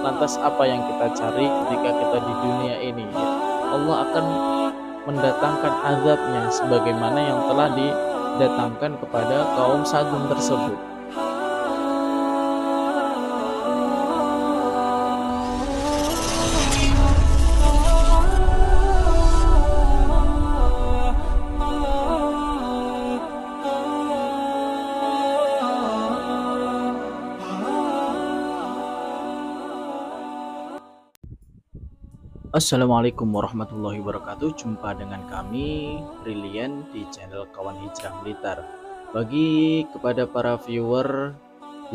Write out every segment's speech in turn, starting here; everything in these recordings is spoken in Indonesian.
Lantas apa yang kita cari ketika kita di dunia ini? Ya, Allah akan mendatangkan azabnya sebagaimana yang telah didatangkan kepada kaum Sadum tersebut. Assalamualaikum warahmatullahi wabarakatuh. Jumpa dengan kami Brilian di channel Kawan Hijrah Blitar. Bagi kepada para viewer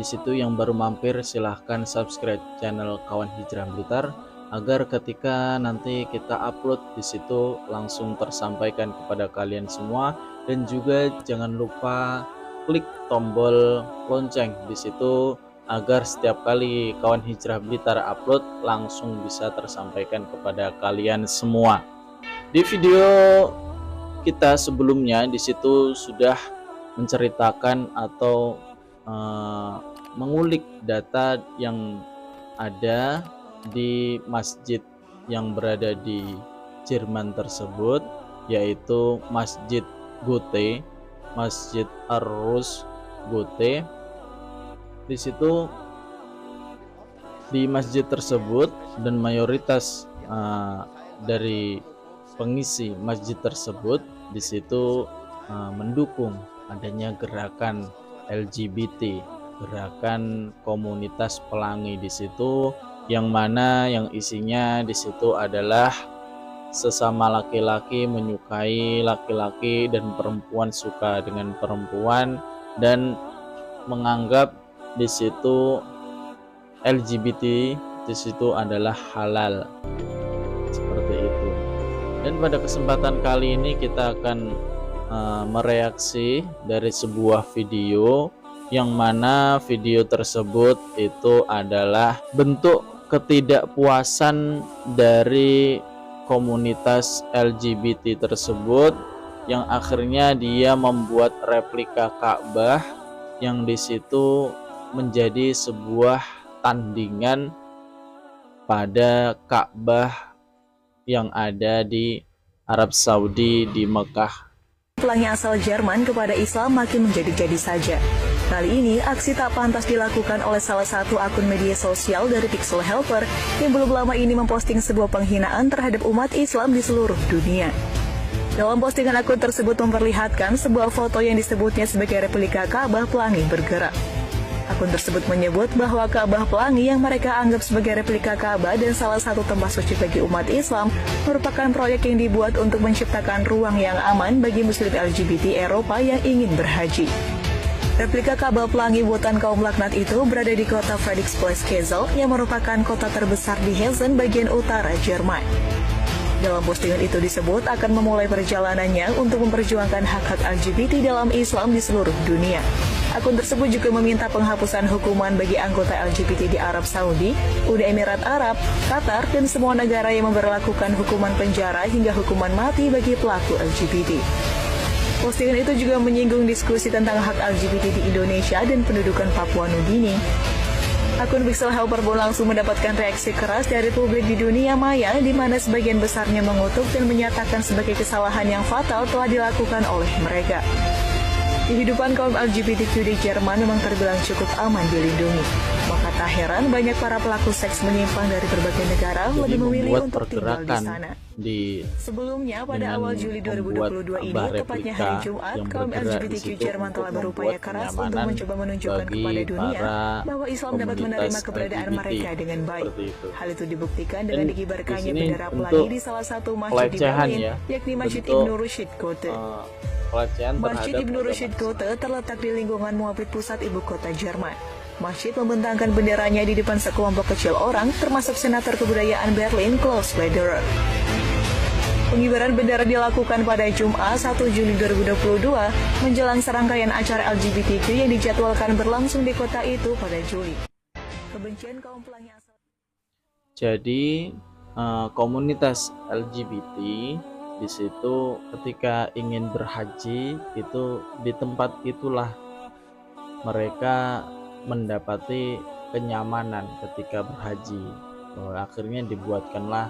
di situ yang baru mampir, silahkan subscribe channel Kawan Hijrah Blitar agar ketika nanti kita upload di situ langsung tersampaikan kepada kalian semua, dan juga jangan lupa klik tombol lonceng di situ agar setiap kali Kawan Hijrah Blitar upload langsung bisa tersampaikan kepada kalian semua. Di video kita sebelumnya di situ sudah menceritakan atau mengulik data yang ada di masjid yang berada di Jerman tersebut, yaitu Masjid Goethe, Masjid Ar-Rus Goethe. Di situ di masjid tersebut dan mayoritas dari pengisi masjid tersebut di situ mendukung adanya gerakan LGBT, gerakan komunitas pelangi di situ, yang mana yang isinya di situ adalah sesama laki-laki menyukai laki-laki dan perempuan suka dengan perempuan, dan menganggap di situ LGBT di situ adalah halal, seperti itu. Dan pada kesempatan kali ini kita akan mereaksi dari sebuah video, yang mana video tersebut itu adalah bentuk ketidakpuasan dari komunitas LGBT tersebut, yang akhirnya dia membuat replika Ka'bah yang di situ menjadi sebuah tandingan pada Ka'bah yang ada di Arab Saudi di Mekah. Pelangi asal Jerman kepada Islam makin menjadi-jadi saja. Kali ini aksi tak pantas dilakukan oleh salah satu akun media sosial dari Pixel Helper yang belum lama ini memposting sebuah penghinaan terhadap umat Islam di seluruh dunia. Dalam postingan, akun tersebut memperlihatkan sebuah foto yang disebutnya sebagai replika Ka'bah Pelangi bergerak. Akun tersebut menyebut bahwa Ka'bah Pelangi yang mereka anggap sebagai replika Ka'bah dan salah satu tempat suci bagi umat Islam merupakan proyek yang dibuat untuk menciptakan ruang yang aman bagi muslim LGBT Eropa yang ingin berhaji. Replika Ka'bah Pelangi buatan kaum laknat itu berada di kota Friedrichsplatz Kassel yang merupakan kota terbesar di Hessen bagian utara Jerman. Dalam postingan itu disebut akan memulai perjalanannya untuk memperjuangkan hak-hak LGBT dalam Islam di seluruh dunia. Akun tersebut juga meminta penghapusan hukuman bagi anggota LGBT di Arab Saudi, Uni Emirat Arab, Qatar, dan semua negara yang memberlakukan hukuman penjara hingga hukuman mati bagi pelaku LGBT. Postingan itu juga menyinggung diskusi tentang hak LGBT di Indonesia dan pendudukan Papua Nugini. Akun Pixel Helper pun langsung mendapatkan reaksi keras dari publik di dunia maya, di mana sebagian besarnya mengutuk dan menyatakan sebagai kesalahan yang fatal telah dilakukan oleh mereka. Kehidupan kaum LGBTQ di Jerman memang terbilang cukup aman dilindungi. Maka tak heran banyak para pelaku seks menyimpang dari berbagai negara lebih memilih untuk tinggal di sana. Sebelumnya, pada awal Juli 2022 ini, tepatnya hari Jumat, kaum LGBTQ Jerman telah berupaya keras untuk mencoba menunjukkan kepada dunia bahwa Islam dapat menerima keberadaan mereka dengan baik. Hal itu dibuktikan dengan dikibarkannya bendera pelangi di salah satu masjid di Berlin, yakni Masjid Ibnu Rushd Goethe. Masjid Ibnu Rushd Goethe terletak di lingkungan Moabit, pusat ibu kota Jerman. Masjid membentangkan benderanya di depan sekelompok kecil orang, termasuk Senator Kebudayaan Berlin Klaus Lederer. Pengibaran bendera dilakukan pada Jumat 1 Juli 2022 menjelang serangkaian acara LGBTQ yang dijadwalkan berlangsung di kota itu pada Juli. Kebencian kaum pelangi asal. Jadi komunitas LGBT di situ ketika ingin berhaji itu di tempat itulah mereka mendapati kenyamanan ketika berhaji. Bahwa akhirnya dibuatkanlah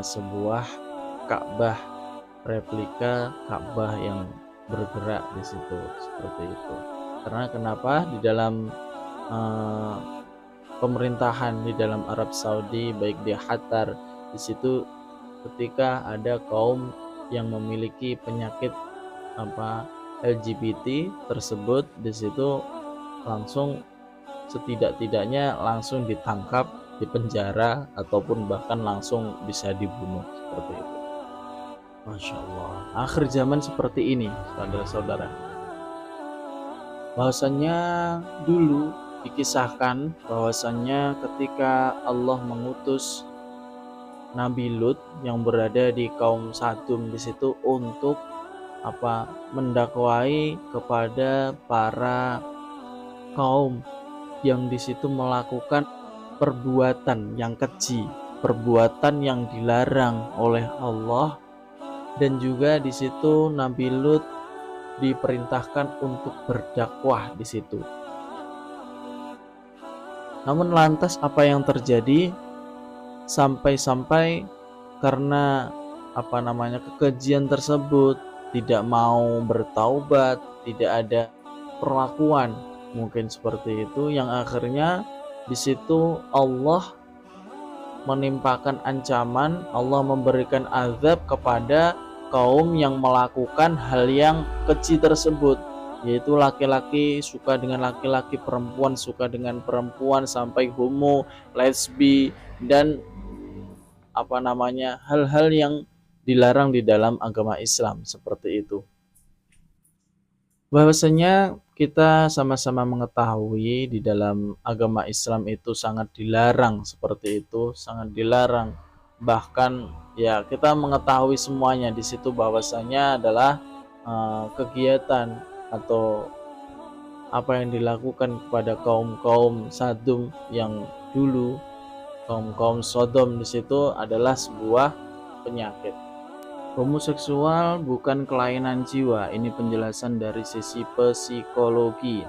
sebuah Ka'bah, replika Ka'bah yang bergerak di situ, seperti itu. Karena kenapa di dalam pemerintahan di dalam Arab Saudi, baik di Qatar, di situ ketika ada kaum yang memiliki penyakit LGBT tersebut, di situ langsung setidak-tidaknya langsung ditangkap, dipenjara, ataupun bahkan langsung bisa dibunuh, seperti itu. Masya Allah, akhir zaman seperti ini, saudara-saudara. Bahwasannya dulu dikisahkan bahwasannya ketika Allah mengutus Nabi Lut yang berada di kaum Sadum di situ untuk mendakwai kepada para kaum yang di situ melakukan perbuatan yang keji, perbuatan yang dilarang oleh Allah, dan juga di situ Nabi Lut diperintahkan untuk berdakwah di situ. Namun lantas apa yang terjadi? Sampai-sampai karena kekejian tersebut, tidak mau bertaubat, tidak ada perlakuan mungkin seperti itu, yang akhirnya di situ Allah menimpakan ancaman, Allah memberikan azab kepada kaum yang melakukan hal yang keji tersebut, yaitu laki-laki suka dengan laki-laki, perempuan suka dengan perempuan, sampai homo, lesbi, dan hal-hal yang dilarang di dalam agama Islam, seperti itu. Bahwasanya kita sama-sama mengetahui di dalam agama Islam itu sangat dilarang seperti itu, sangat dilarang. Bahkan ya kita mengetahui semuanya di situ bahwasanya adalah kegiatan atau apa yang dilakukan kepada kaum-kaum Sadum yang dulu, kaum Sodom di situ adalah sebuah penyakit. Homoseksual bukan kelainan jiwa. Ini penjelasan dari sisi psikologi.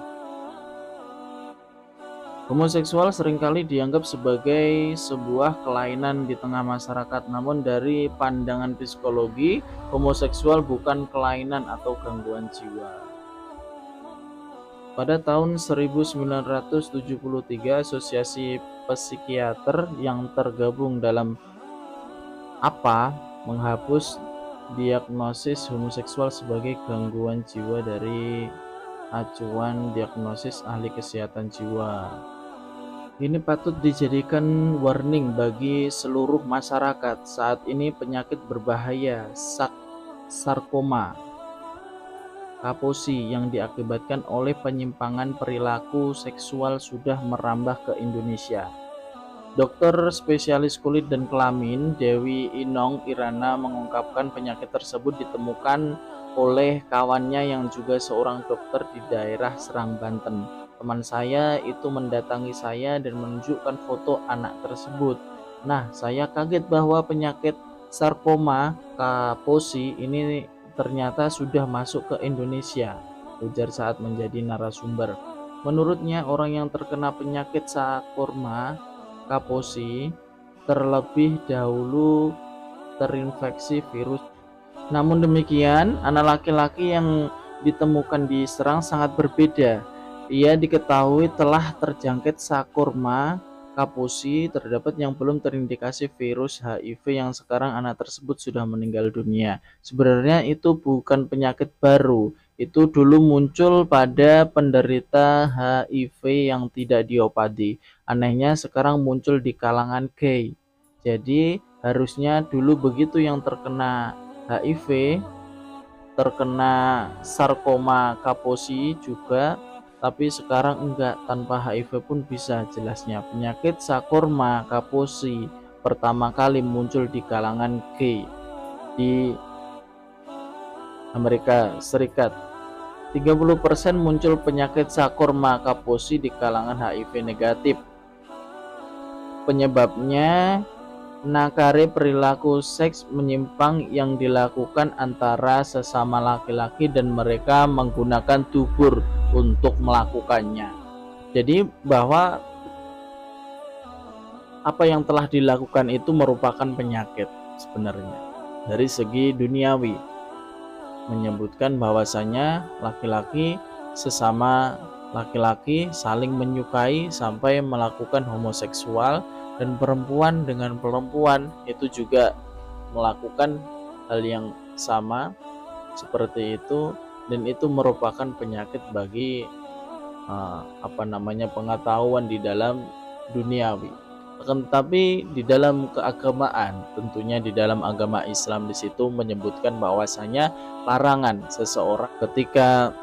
Homoseksual seringkali dianggap sebagai sebuah kelainan di tengah masyarakat. Namun dari pandangan psikologi, homoseksual bukan kelainan atau gangguan jiwa. Pada tahun 1973, Asosiasi Psikiater yang tergabung dalam menghapus diagnosis homoseksual sebagai gangguan jiwa dari acuan diagnosis ahli kesehatan jiwa. Ini patut dijadikan warning bagi seluruh masyarakat. Saat ini penyakit berbahaya sarkoma Kaposi yang diakibatkan oleh penyimpangan perilaku seksual sudah merambah ke Indonesia. Dokter spesialis kulit dan kelamin Dewi Inong Irana mengungkapkan penyakit tersebut ditemukan oleh kawannya yang juga seorang dokter di daerah Serang, Banten. Teman saya itu mendatangi saya dan menunjukkan foto anak tersebut. Nah, saya kaget bahwa penyakit sarkoma Kaposi ini ternyata sudah masuk ke Indonesia, ujar saat menjadi narasumber. Menurutnya, orang yang terkena penyakit sarkoma Kaposi terlebih dahulu terinfeksi virus. Namun demikian, anak laki-laki yang ditemukan di Serang sangat berbeda. Ia diketahui telah terjangkit sarkoma Kaposi. Terdapat yang belum terindikasi virus HIV yang sekarang anak tersebut sudah meninggal dunia. Sebenarnya itu bukan penyakit baru. Itu dulu muncul pada penderita HIV yang tidak diobati. Anehnya sekarang muncul di kalangan gay. Jadi harusnya dulu begitu yang terkena HIV, terkena sarkoma Kaposi juga, tapi sekarang enggak, tanpa HIV pun bisa. Jelasnya penyakit sarkoma Kaposi pertama kali muncul di kalangan gay di Amerika Serikat. 30% muncul penyakit sarkoma Kaposi di kalangan HIV negatif. Penyebabnya nakare perilaku seks menyimpang yang dilakukan antara sesama laki-laki dan mereka menggunakan dubur untuk melakukannya. Jadi bahwa apa yang telah dilakukan itu merupakan penyakit sebenarnya dari segi duniawi, menyebutkan bahwasanya laki-laki sesama laki-laki saling menyukai sampai melakukan homoseksual, dan perempuan dengan perempuan itu juga melakukan hal yang sama seperti itu, dan itu merupakan penyakit bagi pengetahuan di dalam duniawi. Akan tetapi di dalam keagamaan, tentunya di dalam agama Islam di situ menyebutkan bahwasanya larangan seseorang ketika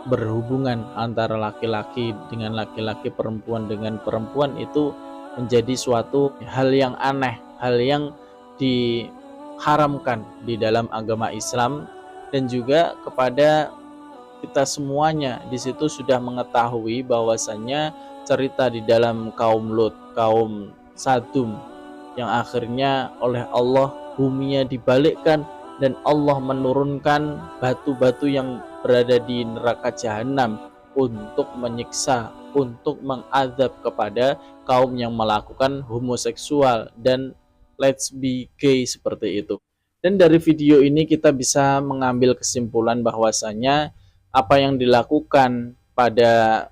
berhubungan antara laki-laki dengan laki-laki, perempuan dengan perempuan itu menjadi suatu hal yang aneh, hal yang diharamkan di dalam agama Islam. Dan juga kepada kita semuanya di situ sudah mengetahui bahwasanya cerita di dalam kaum Lut, kaum Sadum, yang akhirnya oleh Allah buminya dibalikkan dan Allah menurunkan batu-batu yang berada di neraka jahanam untuk menyiksa, untuk mengadab kepada kaum yang melakukan homoseksual dan let's be gay seperti itu. Dan dari video ini kita bisa mengambil kesimpulan bahwasanya apa yang dilakukan pada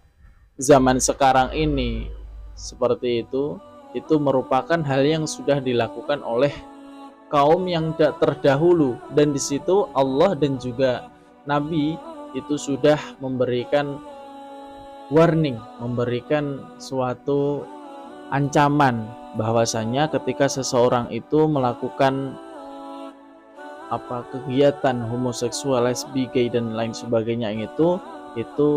zaman sekarang ini seperti itu merupakan hal yang sudah dilakukan oleh kaum yang terdahulu, dan di situ Allah dan juga Nabi itu sudah memberikan warning, memberikan suatu ancaman bahwasanya ketika seseorang itu melakukan kegiatan homoseksual, lesbi, gay dan lain sebagainya itu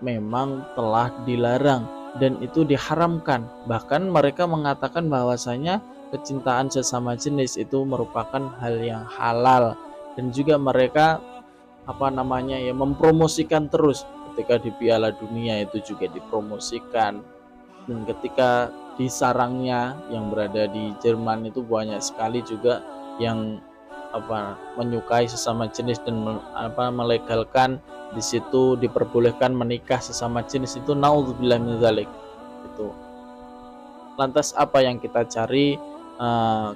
memang telah dilarang dan itu diharamkan. Bahkan mereka mengatakan bahwasanya kecintaan sesama jenis itu merupakan hal yang halal, dan juga mereka mempromosikan terus. Ketika di Piala Dunia itu juga dipromosikan, dan ketika di sarangnya yang berada di Jerman itu banyak sekali juga yang menyukai sesama jenis dan melegalkan di situ, diperbolehkan menikah sesama jenis itu. Naudzubillah min dzalik. Itu lantas apa yang kita cari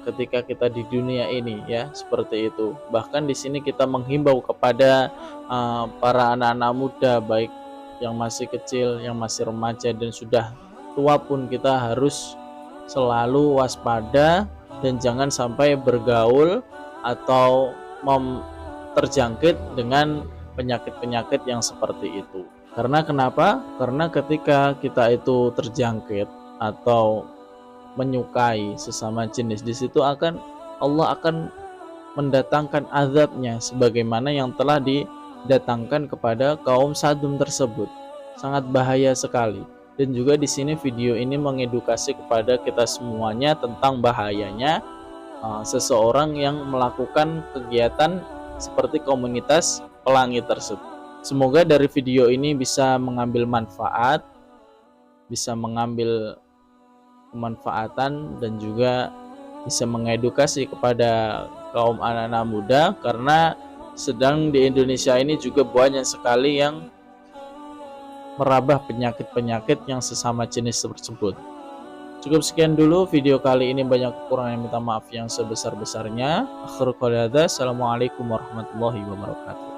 ketika kita di dunia ini, ya, seperti itu. Bahkan di sini kita menghimbau kepada para anak-anak muda, baik yang masih kecil, yang masih remaja dan sudah tua pun, kita harus selalu waspada dan jangan sampai bergaul atau terjangkit dengan penyakit-penyakit yang seperti itu. Karena kenapa? Karena ketika kita itu terjangkit atau menyukai sesama jenis, di situ Allah akan mendatangkan azabnya sebagaimana yang telah didatangkan kepada kaum Sadum tersebut. Sangat bahaya sekali. Dan juga di sini video ini mengedukasi kepada kita semuanya tentang bahayanya seseorang yang melakukan kegiatan seperti komunitas pelangi tersebut. Semoga dari video ini bisa mengambil manfaat, bisa mengambil kemanfaatan, dan juga bisa mengedukasi kepada kaum anak-anak muda, karena sedang di Indonesia ini juga banyak sekali yang merabah penyakit-penyakit yang sesama jenis tersebut. Cukup sekian dulu video kali ini, banyak kekurangan, minta maaf yang sebesar-besarnya. Akhirul qouli hadza, assalamualaikum warahmatullahi wabarakatuh.